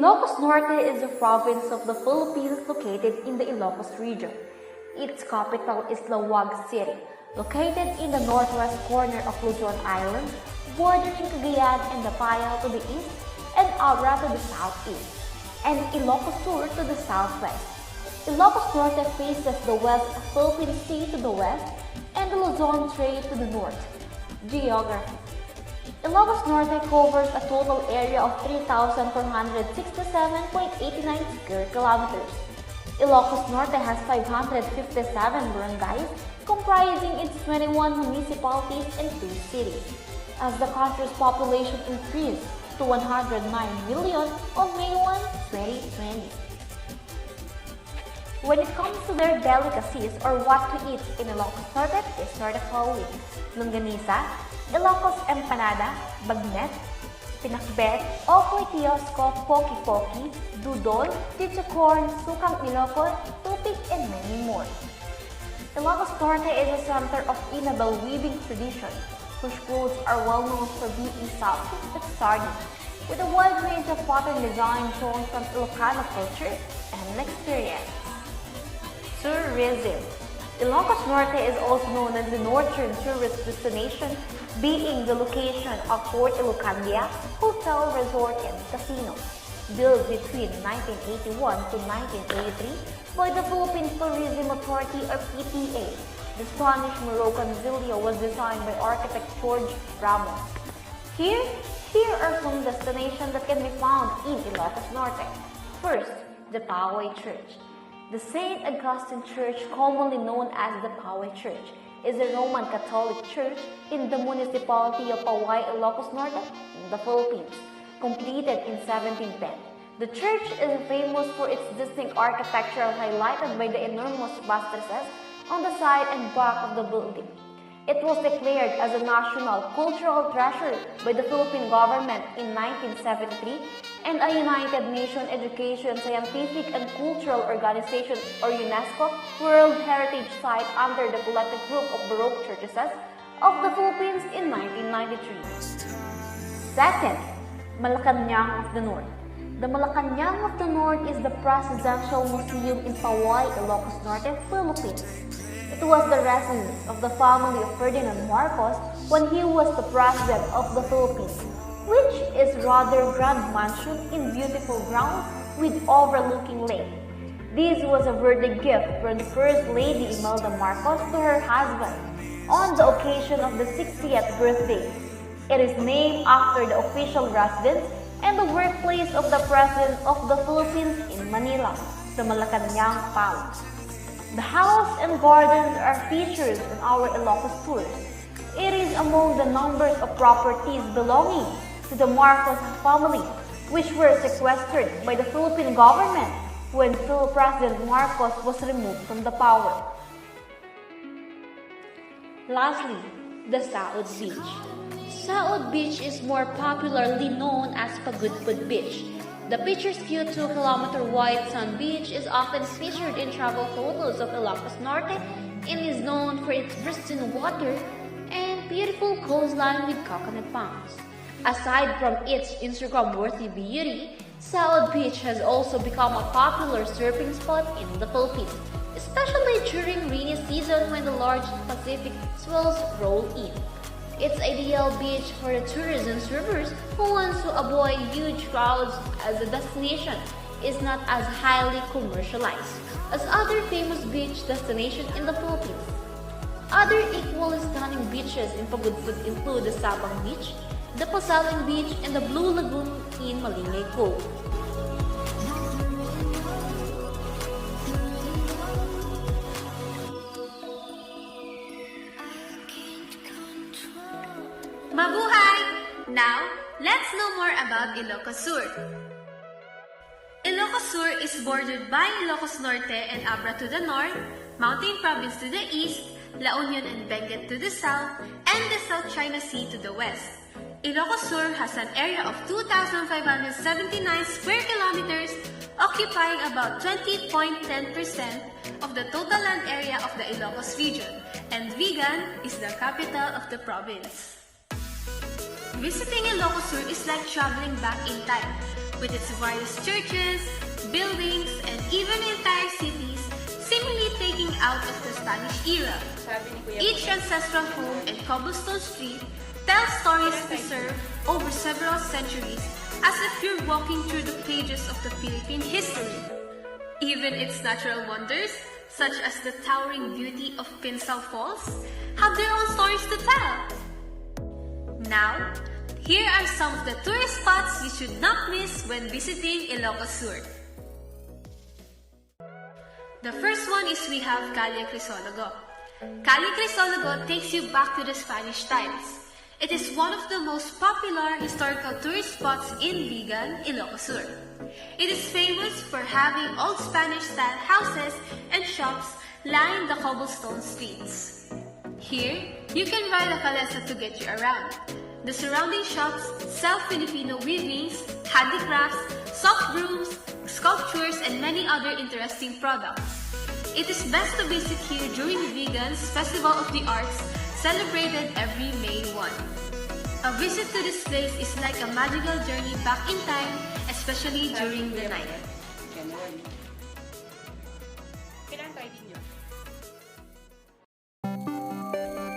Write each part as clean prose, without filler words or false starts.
Ilocos Norte is a province of the Philippines located in the Ilocos Region. Its capital is Laoag City, located in the northwest corner of Luzon Island, bordering Cagayan and Paoay to the east and Abra to the southeast, and Ilocos Sur to the southwest. Ilocos Norte faces the West Philippine Sea to the west and the Luzon Strait to the north. Geography. Ilocos Norte covers a total area of 3,467.89 square kilometers. Ilocos Norte has 557 barangays, comprising its 21 municipalities and 2 cities. As the country's population increased to 109 million on May 1, 2020. When it comes to their delicacies or what to eat in Ilocos Norte, these are the following: longanisa, Ilocos empanada, bagnet, pinakbet, okoy kiosco, poki-poki, dudol, chichacorn, sukang Ilocos, tupig, and many more. Ilocos Norte is a center of inable weaving tradition, whose clothes are well known for being soft but sturdy, with a wide range of pattern design shown from Ilocano culture and experience. Tourism. Ilocos Norte is also known as the Northern Tourist Destination, being the location of Fort Ilocandia Hotel, Resort, and Casino, built between 1981 to 1983 by the Philippine Tourism Authority or PTA. The Spanish-Moroccan villa was designed by architect George Ramos. Here are some destinations that can be found in Ilocos Norte. First, the Paoay Church. The St. Augustine Church, commonly known as the Paoay Church, is a Roman Catholic church in the municipality of Paoay, Ilocos Norte, in the Philippines, completed in 1710. The church is famous for its distinct architecture, highlighted by the enormous buttresses on the side and back of the building. It was declared as a national cultural treasure by the Philippine government in 1973 and a United Nations Education, Scientific and Cultural Organization or UNESCO World Heritage Site under the collective group of Baroque churches of the Philippines in 1993. Second, Malacan of the North. The Malacan of the North is the Presidential Museum in Paoay, Ilocos Norte, Philippines. It was the residence of the family of Ferdinand Marcos when he was the President of the Philippines, which is rather grand mansion in beautiful grounds with overlooking lake. This was a birthday gift from the First Lady Imelda Marcos to her husband on the occasion of the 60th birthday. It is named after the official residence and the workplace of the President of the Philippines in Manila, the Malacanang Palace. The house and gardens are featured in our Ilocos tours. It is among the numbers of properties belonging to the Marcos family, which were sequestered by the Philippine government when President Marcos was removed from the power. Lastly, the Saud Beach. Saud Beach is more popularly known as Pagudpud Beach. The picturesque 2-kilometer wide sand beach is often featured in travel photos of Ilocos Norte and is known for its pristine water and beautiful coastline with coconut palms. Aside from its Instagram-worthy beauty, Saud Beach has also become a popular surfing spot in the Philippines, especially during rainy season when the large Pacific swells roll in. It's ideal beach for the tourists and surfers who want to avoid huge crowds, as the destination is not as highly commercialized as other famous beach destinations in the Philippines. Other equally stunning beaches in Pagudpud include the Sabang Beach, the Pasaling Beach, and the Blue Lagoon in Malingay Cove. Mabuhay! Now, let's know more about Ilocos Sur. Ilocos Sur is bordered by Ilocos Norte and Abra to the north, Mountain Province to the east, La Union and Benguet to the south, and the South China Sea to the west. Ilocos Sur has an area of 2,579 square kilometers, occupying about 20.10% of the total land area of the Ilocos region, and Vigan is the capital of the province. Visiting Ilocos Sur is like traveling back in time. with its various churches, buildings, and even entire cities seemingly taking out of the Spanish era. Each ancestral home and cobblestone street tells stories preserved over several centuries as if you're walking through the pages of the Philippine history. Even its natural wonders, such as the towering beauty of Pinsal Falls, have their own stories to tell. Now, here are some of the tourist spots you should not miss when visiting Ilocos Sur. The first one is we have Calle Crisologo. Calle Crisologo takes you back to the Spanish times. It is one of the most popular historical tourist spots in Vigan, Ilocos Sur. It is famous for having old Spanish-style houses and shops line the cobblestone streets. Here, you can ride a calesa to get you around. The surrounding shops sell Filipino weavings, handicrafts, soft brooms, sculptures, and many other interesting products. It is best to visit here during Vigan's Festival of the Arts, celebrated every May 1. A visit to this place is like a magical journey back in time, especially during the night.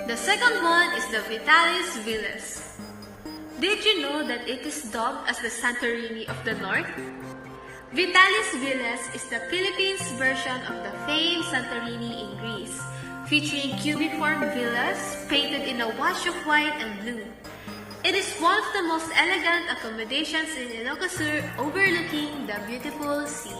The second one is the Vitalis Villas. Did you know that it is dubbed as the Santorini of the North? Vitalis Villas is the Philippines version of the famed Santorini in Greece, featuring cubiform villas painted in a wash of white and blue. It is one of the most elegant accommodations in Ilocos Sur, overlooking the beautiful sea.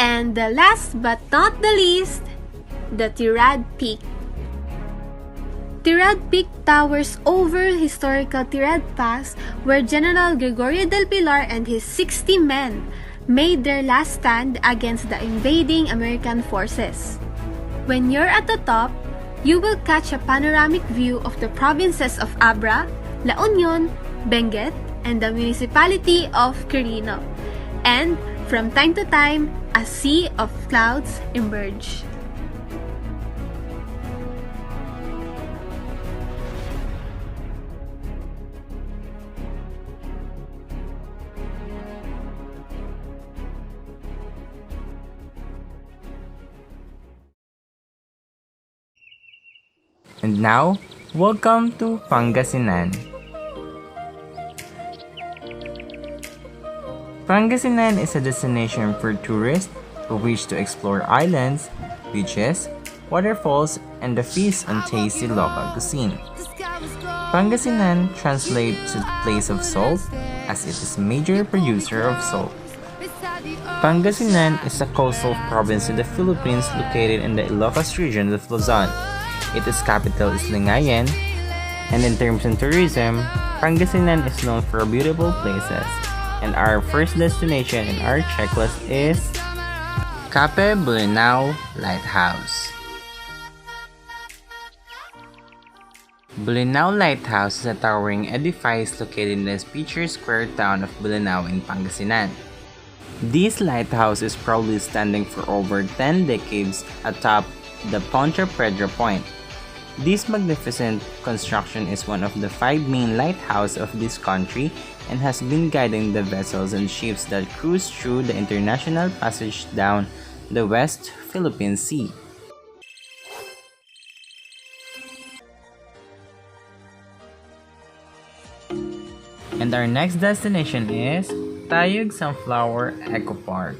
And the last but not the least, the Tirad Peak. Tirad Peak towers over historical Tirad Pass, where General Gregorio del Pilar and his 60 men made their last stand against the invading American forces. When you're at the top, you will catch a panoramic view of the provinces of Abra, La Union, Benguet, and the municipality of Quirino. And from time to time, a sea of clouds emerge. And now, welcome to Pangasinan. Pangasinan is a destination for tourists who wish to explore islands, beaches, waterfalls, and the feast on tasty local cuisine. Pangasinan translates to place of salt, as it is a major producer of salt. Pangasinan is a coastal province in the Philippines located in the Ilocos Region of Luzon. Its capital is Lingayen, and in terms of tourism, Pangasinan is known for beautiful places. And our first destination in our checklist is Cape Bulinao Lighthouse. Bulinao Lighthouse is a towering edifice located in the picturesque square town of Bulinao in Pangasinan. This lighthouse is proudly standing for over 10 decades atop the Poncha Pedra Point. This magnificent construction is one of the 5 main lighthouses of this country and has been guiding the vessels and ships that cruise through the international passage down the West Philippine Sea. And our next destination is Tayug Sunflower Eco Park.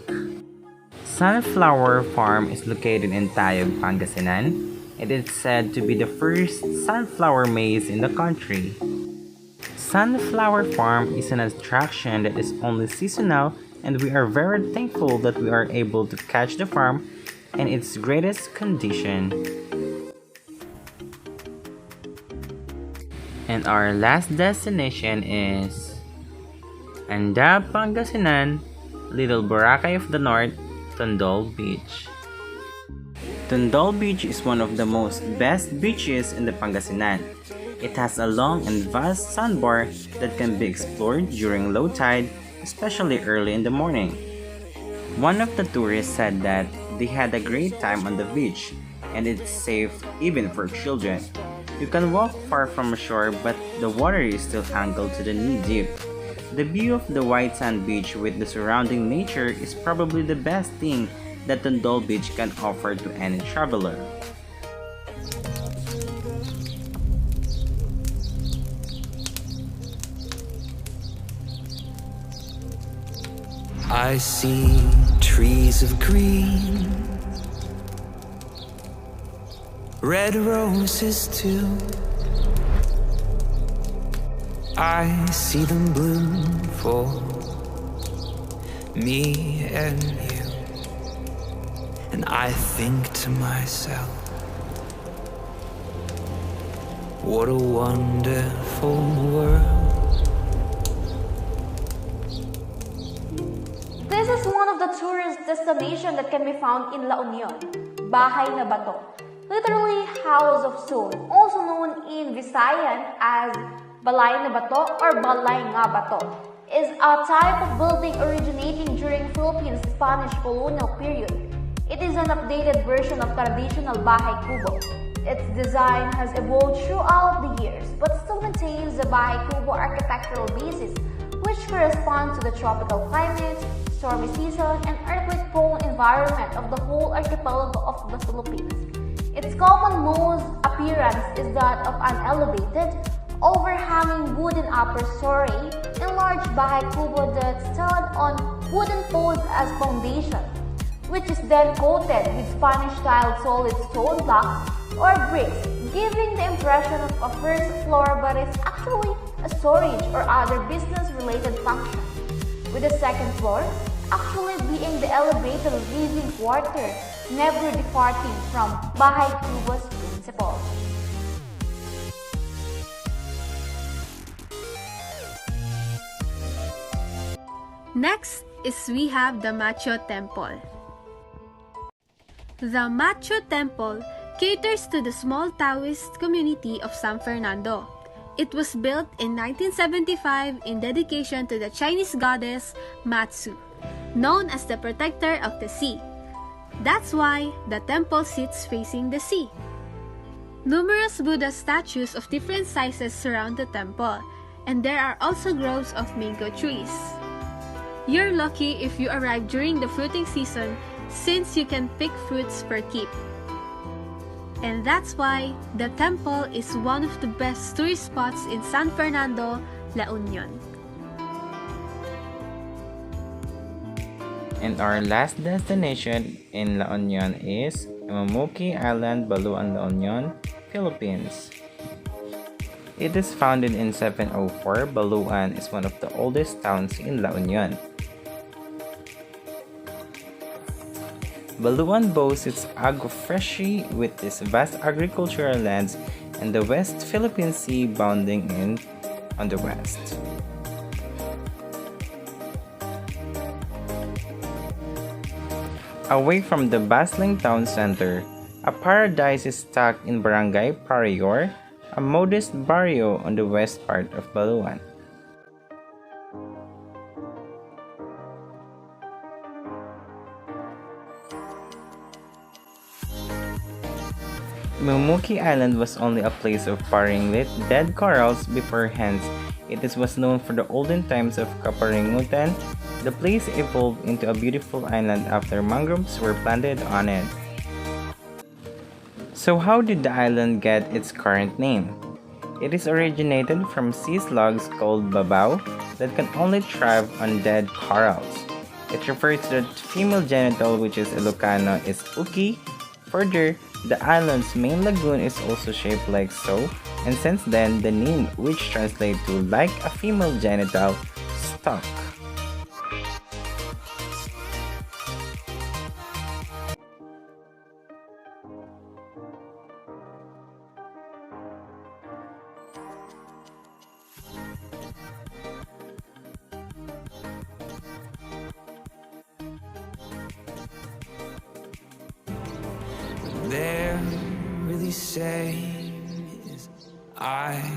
Sunflower Farm is located in Tayug, Pangasinan. It is said to be the first sunflower maze in the country. Sunflower Farm is an attraction that is only seasonal, and we are very thankful that we are able to catch the farm in its greatest condition. And our last destination is Anda, Pangasinan, Little Boracay of the North, Tondol Beach. Tondol Beach is one of the best beaches in the Pangasinan. It has a long and vast sandbar that can be explored during low tide, especially early in the morning. One of the tourists said that they had a great time on the beach and it's safe even for children. You can walk far from shore, but the water is still angled to the knee deep. The view of the white sand beach with the surrounding nature is probably the best thing that Tondol Beach can offer to any traveler. I see trees of green, red roses too. I see them bloom for me and you. And I think to myself, what a wonderful world. This is one of the tourist destinations that can be found in La Union, Bahay na Bato, literally House of Stone, also known in Visayan as Balay na Bato or Balay nga Bato, is a type of building originating during Philippines Spanish colonial period. It is an updated version of traditional Bahay Kubo. Its design has evolved throughout the years, but still maintains the Bahay Kubo architectural basis, which corresponds to the tropical climate, stormy season, and earthquake-prone environment of the whole archipelago of the Philippines. Its common most appearance is that of an elevated, overhanging wooden upper story and large Bahay Kubo that stand on wooden poles as foundation, which is then coated with Spanish-style solid stone blocks or bricks, giving the impression of a first floor but is actually a storage or other business-related function, with the second floor actually being the elevated living quarter, never departing from Bahay Kubo's principle. Next is we have the Macho Temple. The Macho Temple caters to the small Taoist community of San Fernando. It was built in 1975 in dedication to the Chinese goddess Matsu, known as the protector of the sea. That's why the temple sits facing the sea. Numerous Buddha statues of different sizes surround the temple, and there are also groves of mango trees. You're lucky if you arrive during the fruiting season, since you can pick fruits per keep. And that's why the temple is one of the best tourist spots in San Fernando, La Union. And our last destination in La Union is Mamuki Island, Baluan, La Union, Philippines. It is founded in 704. Baluan is one of the oldest towns in La Union. Baluan boasts its agrofresh with its vast agricultural lands and the West Philippine Sea bounding in on the west. Away from the bustling town center, a paradise is tucked in Barangay Parior, a modest barrio on the west part of Baluan. Mamuki Island was only a place of paring lit dead corals before, hence it was known for the olden times of Kaparingutan. The place evolved into a beautiful island after mangroves were planted on it. So how did the island get its current name? It is originated from sea slugs called babaw that can only thrive on dead corals. It refers to the female genital, which is Ilocano is uki. Further, the island's main lagoon is also shaped like so, and since then the name, which translates to like a female genital, stuck. same as I